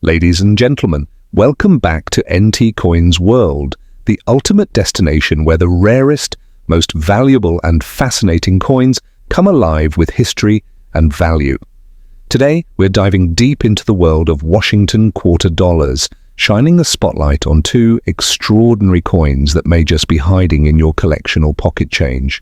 Ladies and gentlemen, welcome back to NT Coins World, the ultimate destination where the rarest, most valuable and fascinating coins come alive with history and value. Today, we're diving deep into the world of Washington quarter dollars, shining a spotlight on two extraordinary coins that may just be hiding in your collection or pocket change.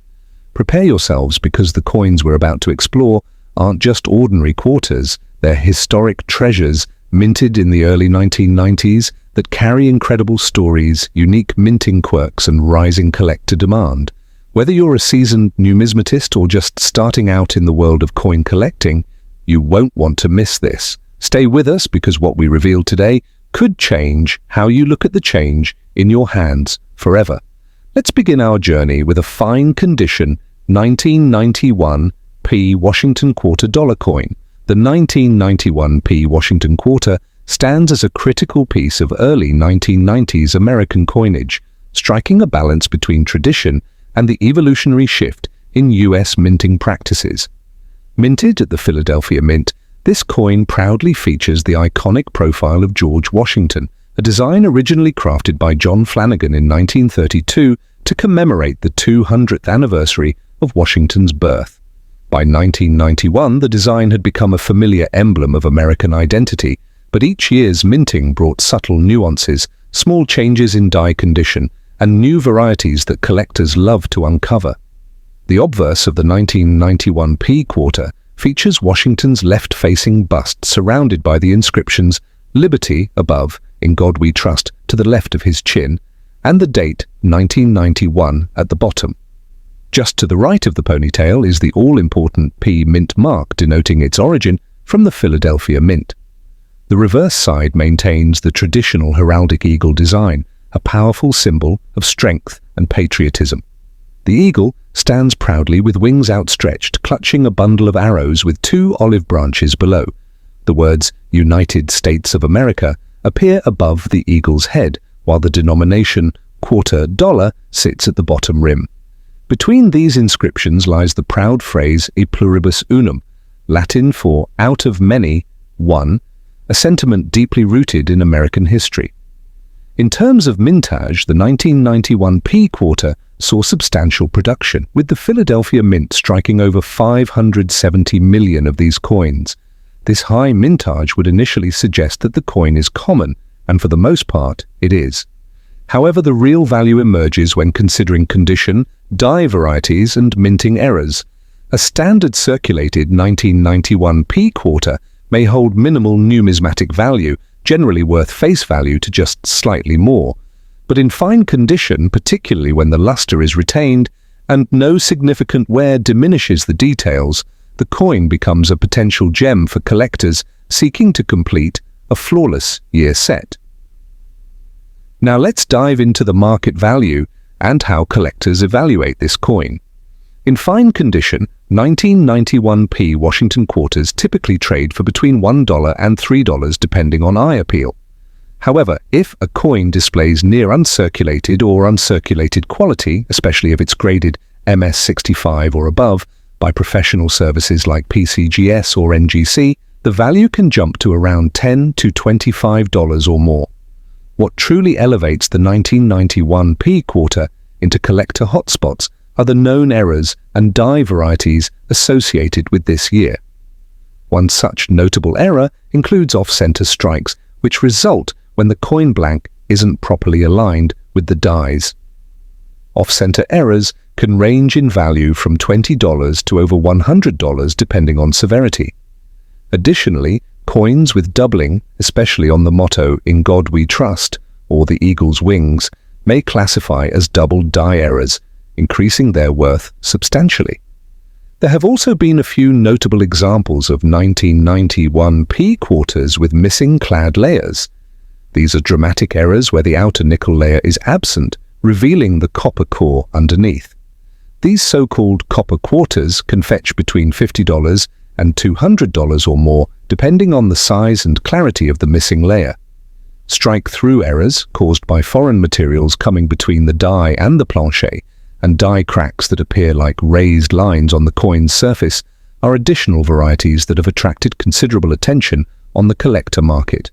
Prepare yourselves because the coins we're about to explore aren't just ordinary quarters, they're historic treasures minted in the early 1990s that carry incredible stories, unique minting quirks and rising collector demand. Whether you're a seasoned numismatist or just starting out in the world of coin collecting, you won't want to miss this. Stay with us because what we reveal today could change how you look at the change in your hands forever. Let's begin our journey with a fine condition 1991 P Washington quarter dollar coin. The 1991 P Washington quarter stands as a critical piece of early 1990s American coinage, striking a balance between tradition and the evolutionary shift in U.S. minting practices. Minted at the Philadelphia Mint, this coin proudly features the iconic profile of George Washington, a design originally crafted by John Flanagan in 1932 to commemorate the 200th anniversary of Washington's birth. By 1991, the design had become a familiar emblem of American identity, but each year's minting brought subtle nuances, small changes in die condition, and new varieties that collectors love to uncover. The obverse of the 1991 P quarter features Washington's left-facing bust surrounded by the inscriptions "Liberty" above, "In God We Trust" to the left of his chin, and the date 1991 at the bottom. Just to the right of the ponytail is the all-important P Mint mark denoting its origin from the Philadelphia Mint. The reverse side maintains the traditional heraldic eagle design, a powerful symbol of strength and patriotism. The eagle stands proudly with wings outstretched, clutching a bundle of arrows with two olive branches below. The words "United States of America" appear above the eagle's head, while the denomination quarter dollar sits at the bottom rim. Between these inscriptions lies the proud phrase "E pluribus unum," Latin for "out of many, one," a sentiment deeply rooted in American history. In terms of mintage, the 1991 P quarter saw substantial production, with the Philadelphia Mint striking over 570 million of these coins. This high mintage would initially suggest that the coin is common, and for the most part, it is. However, the real value emerges when considering condition, die varieties, and minting errors. A standard circulated 1991 P quarter may hold minimal numismatic value, generally worth face value to just slightly more. But in fine condition, particularly when the luster is retained and no significant wear diminishes the details, the coin becomes a potential gem for collectors seeking to complete a flawless year set. Now let's dive into the market value and how collectors evaluate this coin. In fine condition, 1991 P Washington quarters typically trade for between $1 and $3 depending on eye appeal. However, if a coin displays near uncirculated or uncirculated quality, especially if it's graded MS65 or above by professional services like PCGS or NGC, the value can jump to around $10 to $25 or more. What truly elevates the 1991 P quarter into collector hotspots are the known errors and die varieties associated with this year. One such notable error includes off-center strikes, which result when the coin blank isn't properly aligned with the dies. Off-center errors can range in value from $20 to over $100 depending on severity. Additionally, coins with doubling, especially on the motto "In God We Trust" or the eagle's wings, may classify as double die errors, increasing their worth substantially. There have also been a few notable examples of 1991 P quarters with missing clad layers. These are dramatic errors where the outer nickel layer is absent, revealing the copper core underneath. These so-called copper quarters can fetch between $50 and $200 or more, depending on the size and clarity of the missing layer. Strike-through errors, caused by foreign materials coming between the die and the plancher, and die cracks that appear like raised lines on the coin's surface, are additional varieties that have attracted considerable attention on the collector market.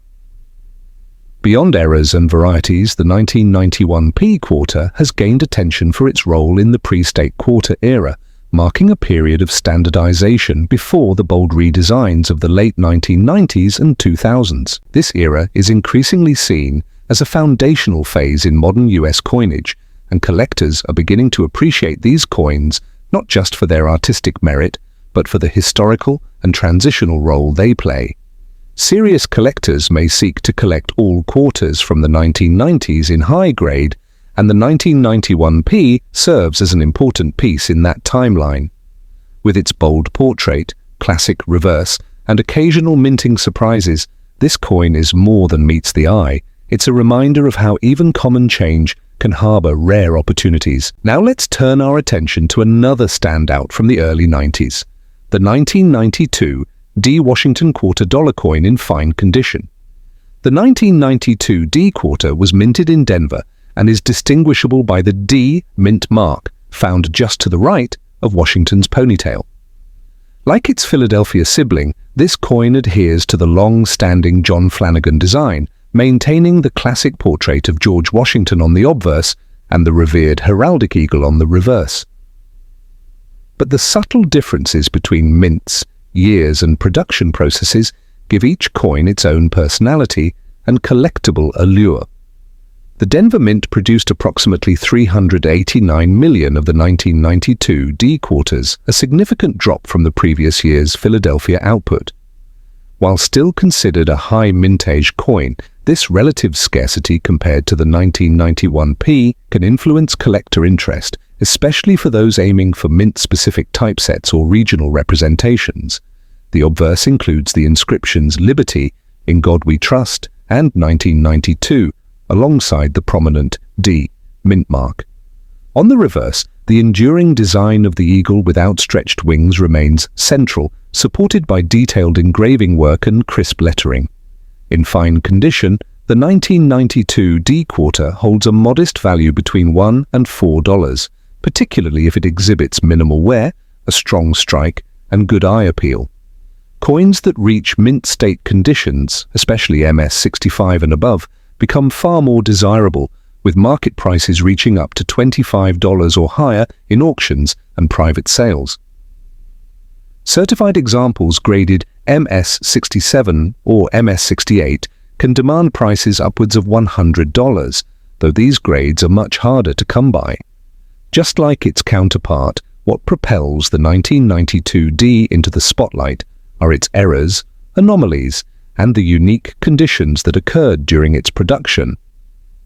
Beyond errors and varieties, the 1991p quarter has gained attention for its role in the pre-state quarter era, marking a period of standardization before the bold redesigns of the late 1990s and 2000s. This era is increasingly seen as a foundational phase in modern US coinage, and collectors are beginning to appreciate these coins not just for their artistic merit, but for the historical and transitional role they play. Serious collectors may seek to collect all quarters from the 1990s in high grade, and the 1991p serves as an important piece in that timeline. With its bold portrait, classic reverse, and occasional minting surprises, this coin is more than meets the eye. It's a reminder of how even common change can harbor rare opportunities. Now let's turn our attention to another standout from the early 90s, the 1992 D Washington quarter dollar coin in fine condition. The 1992 D quarter was minted in Denver and is distinguishable by the D mint mark found just to the right of Washington's ponytail. Like its Philadelphia sibling, this coin adheres to the long-standing John Flanagan design, maintaining the classic portrait of George Washington on the obverse and the revered heraldic eagle on the reverse. But the subtle differences between mints, years and production processes give each coin its own personality and collectible allure. The Denver Mint produced approximately 389 million of the 1992 D quarters, a significant drop from the previous year's Philadelphia output. While still considered a high mintage coin, this relative scarcity compared to the 1991p can influence collector interest, especially for those aiming for mint-specific typesets or regional representations. The obverse includes the inscriptions Liberty, In God We Trust, and 1992, alongside the prominent D mint mark. On the reverse, the enduring design of the eagle with outstretched wings remains central, supported by detailed engraving work and crisp lettering. In fine condition, the 1992 D quarter holds a modest value between $1 and $4, particularly if it exhibits minimal wear, a strong strike, and good eye appeal. Coins that reach mint state conditions, especially MS65 and above, become far more desirable, with market prices reaching up to $25 or higher in auctions and private sales. Certified examples graded MS67 or MS68 can demand prices upwards of $100, though these grades are much harder to come by. Just like its counterpart, what propels the 1992 D into the spotlight are its errors, anomalies, and the unique conditions that occurred during its production.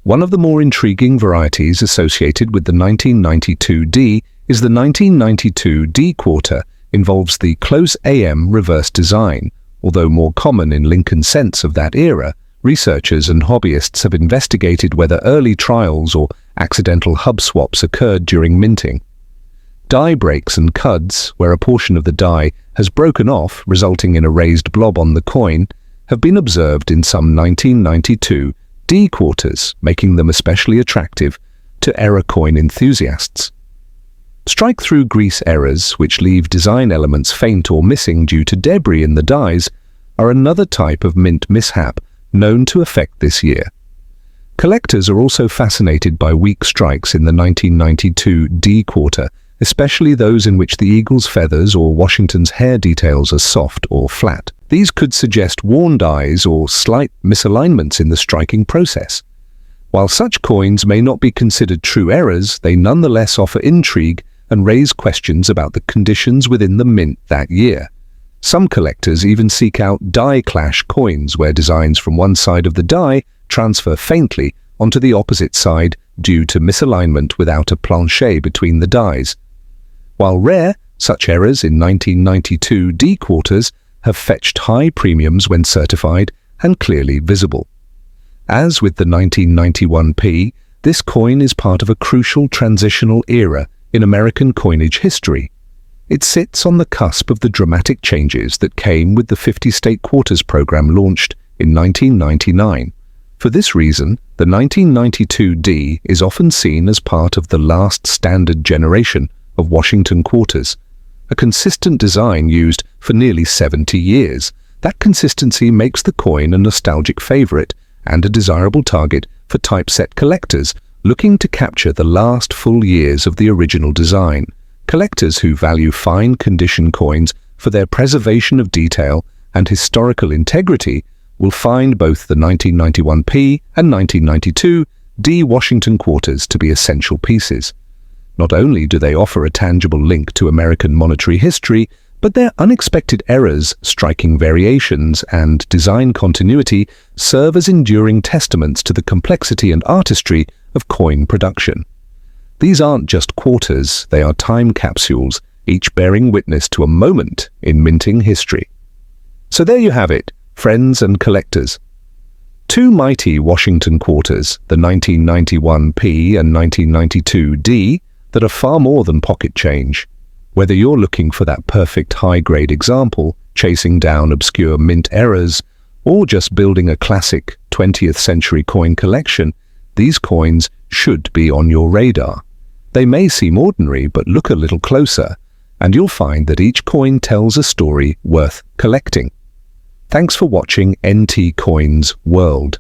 One of the more intriguing varieties associated with the 1992 D is the 1992 D quarter involves the close AM reverse design. Although more common in Lincoln cents of that era, researchers and hobbyists have investigated whether early trials or accidental hub swaps occurred during minting. Die breaks and cuds, where a portion of the die has broken off, resulting in a raised blob on the coin, have been observed in some 1992 D quarters, making them especially attractive to error coin enthusiasts. Strike-through grease errors, which leave design elements faint or missing due to debris in the dies, are another type of mint mishap known to affect this year. Collectors are also fascinated by weak strikes in the 1992 D quarter, especially those in which the eagle's feathers or Washington's hair details are soft or flat. These could suggest worn dies or slight misalignments in the striking process. While such coins may not be considered true errors, they nonetheless offer intrigue and raise questions about the conditions within the mint that year. Some collectors even seek out die clash coins, where designs from one side of the die transfer faintly onto the opposite side due to misalignment without a plancher between the dies. While rare, such errors in 1992 D quarters have fetched high premiums when certified and clearly visible. As with the 1991p, this coin is part of a crucial transitional era in American coinage history. It sits on the cusp of the dramatic changes that came with the 50-state quarters program launched in 1999. For this reason, the 1992 D is often seen as part of the last standard generation of Washington quarters, a consistent design used for nearly 70 years. That consistency makes the coin a nostalgic favorite and a desirable target for typeset collectors looking to capture the last full years of the original design. Collectors who value fine condition coins for their preservation of detail and historical integrity will find both the 1991p and 1992d Washington quarters to be essential pieces. Not only do they offer a tangible link to American monetary history, but their unexpected errors, striking variations, and design continuity serve as enduring testaments to the complexity and artistry of coin production. These aren't just quarters, they are time capsules, each bearing witness to a moment in minting history. So there you have it, friends and collectors. Two mighty Washington quarters, the 1991p and 1992d, that are far more than pocket change. Whether you're looking for that perfect high-grade example, chasing down obscure mint errors, or just building a classic 20th century coin collection, these coins should be on your radar. They may seem ordinary, but look a little closer, and you'll find that each coin tells a story worth collecting. Thanks for watching NT Coins World.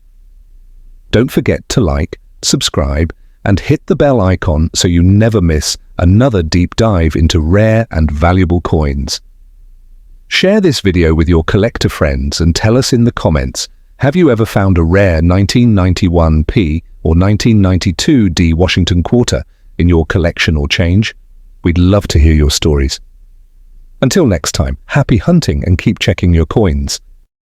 Don't forget to like, subscribe, and hit the bell icon so you never miss another deep dive into rare and valuable coins. Share this video with your collector friends and tell us in the comments, have you ever found a rare 1991p or 1992d Washington quarter in your collection or change? We'd love to hear your stories. Until next time, happy hunting and keep checking your coins.